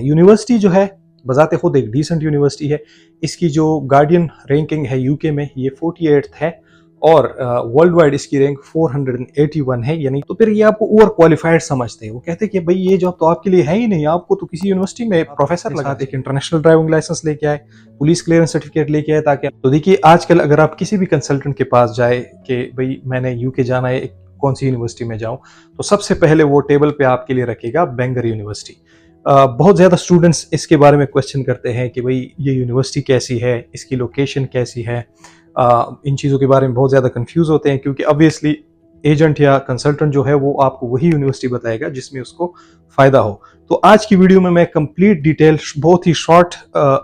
है। यूनिवर्सिटी जो है बजाते खुद एक डिसेंट यूनिवर्सिटी है। इसकी जो गार्डियन रैंकिंग है यूके में ये 48th है और वर्ल्ड वाइड इसकी रैंक 481 है। यानी तो फिर ये आपको ओवर क्वालिफाइड समझते हैं। वो कहते हैं कि भाई ये जॉब तो आपके लिए है ही नहीं, आपको तो किसी यूनिवर्सिटी में प्रोफेसर लगा एक इंटरनेशनल ड्राइविंग लाइसेंस लेके आए, पुलिस क्लियरेंस सर्टिफिकेट लेके आए। ताकि तो देखिए आजकल अगर आप किसी भी कंसल्टेंट के पास जाए कि भाई मैंने यूके जाना है, कौन सी यूनिवर्सिटी में जाऊं, तो सबसे पहले वो टेबल पे आपके लिए रखेगा बैंगर यूनिवर्सिटी। बहुत ज़्यादा स्टूडेंट्स इसके बारे में क्वेश्चन करते हैं कि भाई ये यूनिवर्सिटी कैसी है, इसकी लोकेशन कैसी है। इन चीज़ों के बारे में बहुत ज़्यादा कंफ्यूज होते हैं क्योंकि ऑब्वियसली एजेंट या कंसल्टेंट जो है वो आपको वही यूनिवर्सिटी बताएगा जिसमें उसको फ़ायदा हो। तो आज की वीडियो में मैं कंप्लीट डिटेल, बहुत ही शॉर्ट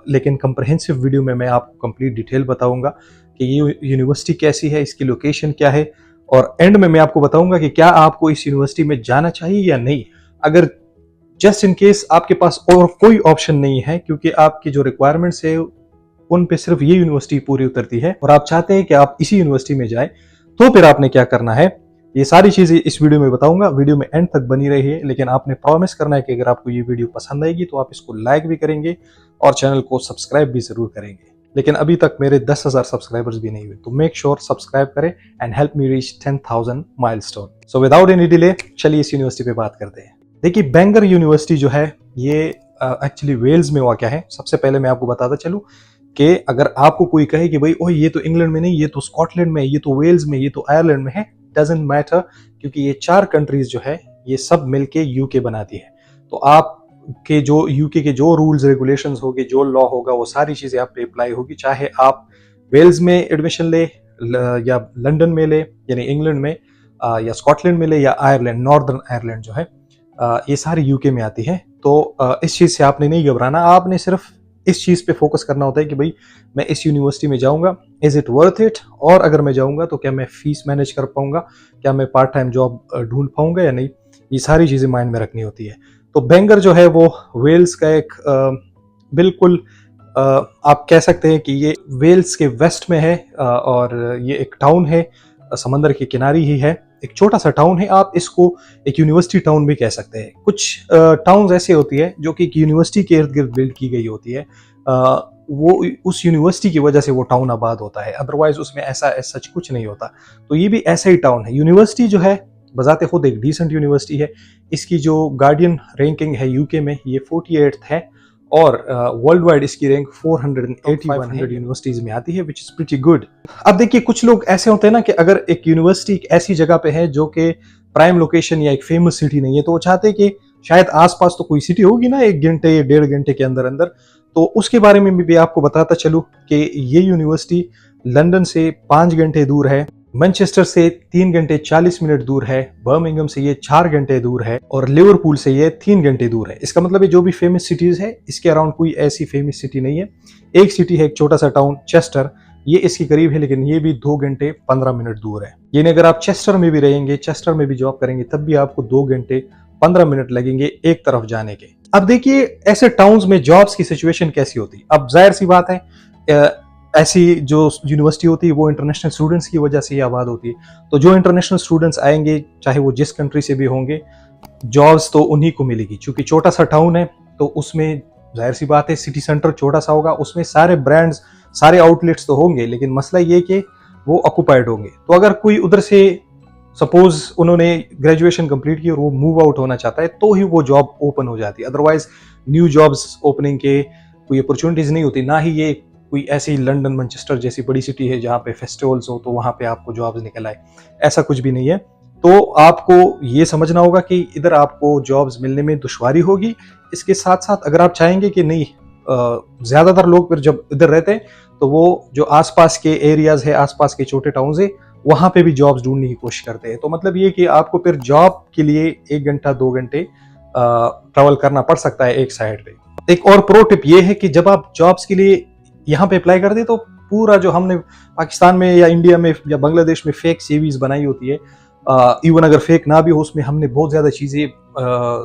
लेकिन कंप्रहेंसिव वीडियो में मैं आपको कंप्लीट डिटेल बताऊंगा कि ये यूनिवर्सिटी कैसी है, इसकी लोकेशन क्या है, और एंड में मैं आपको बताऊंगा कि क्या आपको इस यूनिवर्सिटी में जाना चाहिए या नहीं। अगर जस्ट इन केस आपके पास और कोई ऑप्शन नहीं है क्योंकि आपकी जो रिक्वायरमेंट्स है उन पे सिर्फ ये यूनिवर्सिटी पूरी उतरती है और आप चाहते हैं कि आप इसी यूनिवर्सिटी में जाएं, तो फिर आपने क्या करना है, ये सारी चीजें इस वीडियो में बताऊंगा। वीडियो में एंड तक बनी रही है, लेकिन आपने प्रॉमिस करना है कि अगर आपको ये वीडियो पसंद आएगी तो आप इसको लाइक भी करेंगे और चैनल को सब्सक्राइब भी जरूर करेंगे। लेकिन अभी तक मेरे 10,000 सब्सक्राइबर्स भी नहीं हुए, तो मेक श्योर सब्सक्राइब करें and help me reach 10,000 milestone. So without any delay चलिए इस यूनिवर्सिटी पे बात करते हैं। देखिए बैंगर यूनिवर्सिटी जो है ये एक्चुअली वेल्स में वाक़या है। सबसे पहले मैं आपको बताता चलूं कि अगर आपको कोई कहे कि भाई ओह ये तो इंग्लैंड में नहीं, ये तो स्कॉटलैंड में, ये तो वेल्स में, ये तो आयरलैंड में है, डजंट मैटर, क्योंकि ये 4 कंट्रीज जो है ये सब मिलके यूके बनाती है। तो आप के जो यूके के जो रूल्स रेगुलेशंस होंगे, जो लॉ होगा, वो सारी चीजें आप पे अप्लाई होगी, चाहे आप वेल्स में एडमिशन ले या लंदन में ले यानी इंग्लैंड में, या स्कॉटलैंड में ले, या आयरलैंड, नॉर्दर्न आयरलैंड जो है ये सारी यूके में आती है। तो इस चीज से आपने नहीं घबराना, आपने सिर्फ इस चीज पे फोकस करना होता है कि भाई मैं इस यूनिवर्सिटी में जाऊंगा, इज इट वर्थ इट, और अगर मैं जाऊंगा तो क्या मैं फीस मैनेज कर पाऊंगा, क्या मैं पार्ट टाइम जॉब ढूंढ पाऊंगा या नहीं, ये सारी चीजें माइंड में रखनी होती है। तो बैंगर जो है वो वेल्स का एक बिल्कुल आप कह सकते हैं कि ये वेल्स के वेस्ट में है, और ये एक टाउन है, समंदर के किनारे ही है, एक छोटा सा टाउन है। आप इसको एक यूनिवर्सिटी टाउन भी कह सकते हैं। कुछ टाउन्स ऐसे होती है जो कि एक यूनिवर्सिटी के इर्द गिर्द बिल्ड की गई होती है, वो उस यूनिवर्सिटी की वजह से वो टाउन आबाद होता है, अदरवाइज उसमें ऐसा सच कुछ नहीं होता। तो ये भी ऐसा ही टाउन है। यूनिवर्सिटी जो है बजाते खुद एक डिसेंट यूनिवर्सिटी है। इसकी जो गार्डियन रैंकिंग है यूके में ये 48th है और वर्ल्ड वाइड इसकी रैंक 481 यूनिवर्सिटीज में आती है, विच इज प्रीटी गुड। अब देखिए कुछ लोग ऐसे होते हैं ना कि अगर एक यूनिवर्सिटी एक ऐसी जगह पे है जो कि प्राइम लोकेशन या एक फेमस सिटी नहीं है, तो वो चाहते हैं कि शायद आसपास तो कोई सिटी होगी ना 1 घंटे या 1.5 घंटे के अंदर अंदर, तो उसके बारे में भी आपको बताता चलूं कि ये यूनिवर्सिटी लंदन से 5 घंटे दूर है, मैनचेस्टर से 3 घंटे 40 मिनट दूर है, बर्मिंघम से ये 4 घंटे दूर है, और लिवरपूल से ये 3 घंटे दूर है। इसका मतलब है जो भी फेमस सिटीज है इसके अराउंड कोई ऐसी फेमस सिटी नहीं है। एक सिटी है, एक छोटा सा टाउन चेस्टर, ये इसके करीब है, लेकिन ये भी 2 घंटे 15 मिनट दूर है। यानी अगर आप चेस्टर में भी रहेंगे, चेस्टर में भी जॉब करेंगे, तब भी आपको 2 घंटे 15 मिनट लगेंगे एक तरफ जाने के। अब देखिए ऐसे टाउन्स में जॉब्स की सिचुएशन कैसी होती है। अब जाहिर सी बात है ऐसी जो यूनिवर्सिटी होती है वो इंटरनेशनल स्टूडेंट्स की वजह से ही आबाद होती है। तो जो इंटरनेशनल स्टूडेंट्स आएंगे, चाहे वो जिस कंट्री से भी होंगे, जॉब्स तो उन्हीं को मिलेगी। क्योंकि छोटा सा टाउन है तो उसमें जाहिर सी बात है सिटी सेंटर छोटा सा होगा, उसमें सारे ब्रांड्स, सारे आउटलेट्स तो होंगे, लेकिन मसला ये कि वो ऑक्युपाइड होंगे। तो अगर कोई उधर से सपोज उन्होंने ग्रेजुएशन कंप्लीट की और वो मूव आउट होना चाहता है तो ही वो जॉब ओपन हो जाती है, अदरवाइज न्यू जॉब्स ओपनिंग के कोई अपॉर्चुनिटीज नहीं होती। ना ही ये कोई ऐसी लंदन मैनचेस्टर जैसी बड़ी सिटी है जहाँ पे फेस्टिवल्स हो तो वहाँ पे आपको जॉब्स निकल आए, ऐसा कुछ भी नहीं है। तो आपको ये समझना होगा कि इधर आपको जॉब्स मिलने में दुश्वारी होगी। इसके साथ साथ अगर आप चाहेंगे कि नहीं, ज्यादातर लोग फिर जब इधर रहते हैं तो वो जो आसपास के एरियाज है, आसपास के छोटे टाउन्स है, वहां पे भी जॉब्स ढूंढने की कोशिश करते हैं। तो मतलब ये कि आपको फिर जॉब के लिए 1 घंटा 2 घंटे ट्रेवल करना पड़ सकता है एक साइड पे। एक और प्रो टिप ये है कि जब आप जॉब्स के लिए यहाँ पे अप्लाई करते तो पूरा जो हमने पाकिस्तान में या इंडिया में या बांग्लादेश में फेक सीवीज बनाई होती है, इवन अगर फेक ना भी हो उसमें हमने बहुत ज्यादा चीजें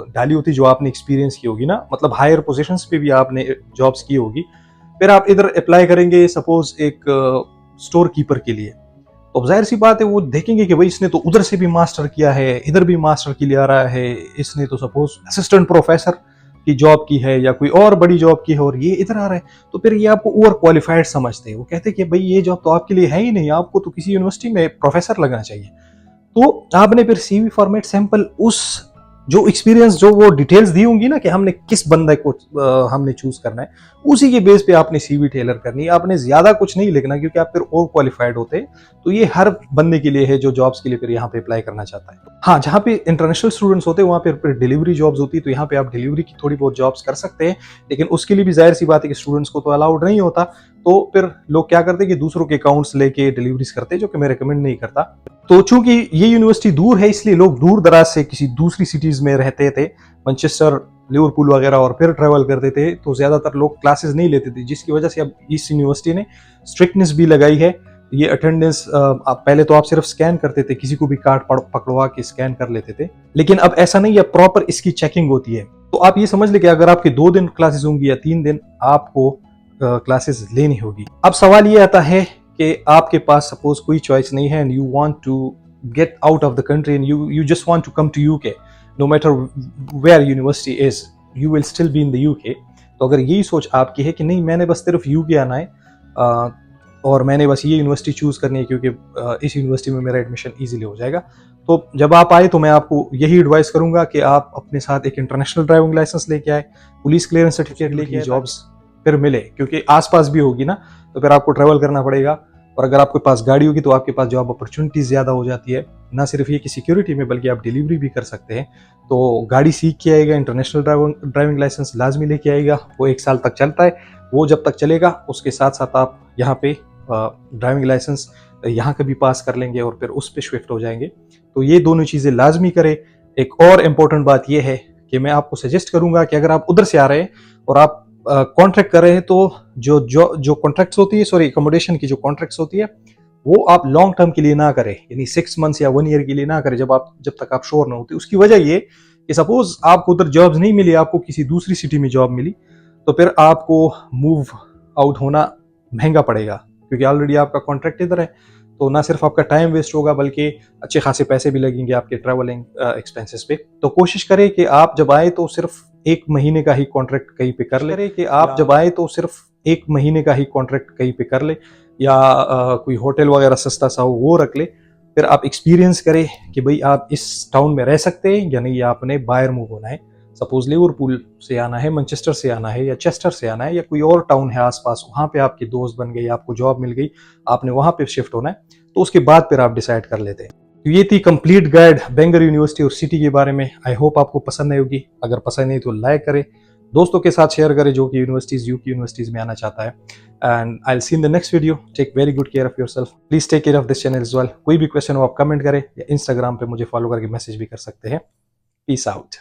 डाली होती जो आपने एक्सपीरियंस की होगी ना, मतलब हायर पोजीशंस पे भी आपने जॉब्स की होगी। फिर आप इधर अप्लाई करेंगे सपोज एक स्टोर कीपर के लिए, तो जाहिर सी बात है वो देखेंगे कि भाई इसने तो उधर से भी मास्टर किया है, इधर भी मास्टर के लिए आ रहा है, इसने तो सपोज असिस्टेंट प्रोफेसर की जॉब की है या कोई और बड़ी जॉब की है और ये इधर आ रहा है, तो फिर ये आपको ओवर क्वालिफाइड समझते हैं। वो कहते हैं कि भाई ये जॉब तो आपके लिए है ही नहीं, आपको तो किसी यूनिवर्सिटी में प्रोफेसर लगना चाहिए। तो आपने फिर सीवी फॉर्मेट सैंपल उस जो एक्सपीरियंस जो वो डिटेल्स दी होंगी ना कि हमने किस बंदे को हमने चूज करना है, उसी के बेस पे आपने सीवी टेलर करनी है। आपने ज्यादा कुछ नहीं लिखना क्योंकि आप फिर ओवर क्वालिफाइड होते हैं। तो ये हर बंदे के लिए है जो जॉब्स के लिए फिर यहाँ पे अप्लाई करना चाहता है। हाँ, जहाँ पे इंटरनेशनल स्टूडेंट्स होते हैं वहाँ पे फिर डिलीवरी जॉब्स होती है, तो यहाँ पे आप डिलीवरी की थोड़ी बहुत जॉब्स कर सकते हैं, लेकिन उसके लिए भी जाहिर सी बात है कि स्टूडेंट्स को तो अलाउड नहीं होता। तो फिर लोग क्या करते हैं कि दूसरों के अकाउंट्स लेके डिलीवरीज करते हैं, जो कि मैं रिकमेंड नहीं करता। तो चूंकि ये यूनिवर्सिटी दूर है, इसलिए लोग दूर दराज से किसी दूसरी सिटीज में रहते थे, मैनचेस्टर, लिवरपूल वगैरह, और फिर ट्रैवल करते थे, तो ज्यादातर लोग क्लासेस नहीं लेते थे, जिसकी वजह से अब इस यूनिवर्सिटी ने स्ट्रिक्टनेस भी लगाई है। ये अटेंडेंस पहले तो आप सिर्फ स्कैन करते थे, किसी को भी कार्ड पकड़वा के स्कैन कर लेते थे, लेकिन अब ऐसा नहीं है, प्रॉपर इसकी चेकिंग होती है। तो आप ये समझ ले कि अगर आपके 2 दिन क्लासेस होंगी या 3 दिन, आपको क्लासेस लेनी होगी। अब सवाल ये आता है कि आपके पास सपोज कोई चॉइस नहीं है and you want to get out of the country and you just want to come to UK, no matter where university is, you will still be in the UK. तो अगर यही सोच आपकी है कि नहीं, मैंने बस सिर्फ यूके आना है और मैंने बस ये यूनिवर्सिटी चूज करनी है क्योंकि इस यूनिवर्सिटी में मेरा एडमिशन इजीली हो जाएगा, तो जब आप आए तो मैं आपको यही एडवाइस करूंगा कि आप अपने साथ एक इंटरनेशनल ड्राइविंग लाइसेंस लेके आए, पुलिस क्लियरेंस सर्टिफिकेट लेके आए, जॉब्स फिर मिले, क्योंकि आसपास भी होगी ना, तो फिर आपको ट्रैवल करना पड़ेगा। और अगर आपके पास गाड़ी होगी तो आपके पास जॉब अपॉर्चुनिटीज ज्यादा हो जाती है, ना सिर्फ ये कि सिक्योरिटी में बल्कि आप डिलीवरी भी कर सकते हैं। तो गाड़ी सीख के आएगा, इंटरनेशनल ड्राइविंग लाइसेंस लाजमी लेके आएगा, वो 1 साल तक चलता है, वो जब तक चलेगा उसके साथ साथ आप यहाँ पे ड्राइविंग लाइसेंस यहाँ का भी पास कर लेंगे और फिर उस पर शिफ्ट हो जाएंगे। तो ये दोनों चीज़ें लाजमी करें। एक और इम्पोर्टेंट बात यह है कि मैं आपको सजेस्ट करूंगा कि अगर आप उधर से आ रहे हैं और आप कॉन्ट्रैक्ट कर रहे हैं, तो जो जो जो कॉन्ट्रैक्ट्स होती है, सॉरी, अकोमोडेशन की जो कॉन्ट्रैक्ट्स होती है, वो आप लॉन्ग टर्म के लिए ना करें, यानी 6 मंथ्स या 1 ईयर के लिए ना करें, जब तक आप श्योर ना होते। उसकी वजह ये कि सपोज आपको उधर जॉब्स नहीं मिली, आपको किसी दूसरी सिटी में जॉब मिली, तो फिर आपको मूव आउट होना महंगा पड़ेगा, क्योंकि ऑलरेडी आपका कॉन्ट्रैक्ट इधर है। तो ना सिर्फ आपका टाइम वेस्ट होगा बल्कि अच्छे खासे पैसे भी लगेंगे आपके ट्रैवलिंग एक्सपेंसेस पे। तो कोशिश करें कि आप जब आए तो सिर्फ 1 महीने का ही कॉन्ट्रैक्ट कहीं पे कर ले, कि आप जब आए तो सिर्फ 1 महीने का ही कॉन्ट्रैक्ट कहीं पे कर ले, या कोई होटल वगैरह सस्ता सा हो वो रख ले। फिर आप एक्सपीरियंस करें कि भाई आप इस टाउन में रह सकते हैं या नहीं, या आपने बाहर मूव होना है। सपोज लिवरपूल से आना है, मैनचेस्टर से आना है, या चेस्टर से आना है, या कोई और टाउन है आसपास, वहां पे आपके दोस्त बन गए, आपको जॉब मिल गई, आपने वहां पे शिफ्ट होना है, तो उसके बाद फिर आप डिसाइड कर लेते हैं। तो ये थी कंप्लीट गाइड बांगर यूनिवर्सिटी और सिटी के बारे में। आई होप आपको पसंद आई होगी। अगर पसंद नहीं तो लाइक करें, दोस्तों के साथ शेयर करें जो कि यूके यूनिवर्सिटीज में आना चाहता है। And I will see in the next video. Take very good care of yourself. Please take care of this channel as well. कोई भी क्वेश्चन हो आप कमेंट करें, या इंस्टाग्राम पे मुझे फॉलो करके मैसेज भी कर सकते हैं। Peace out.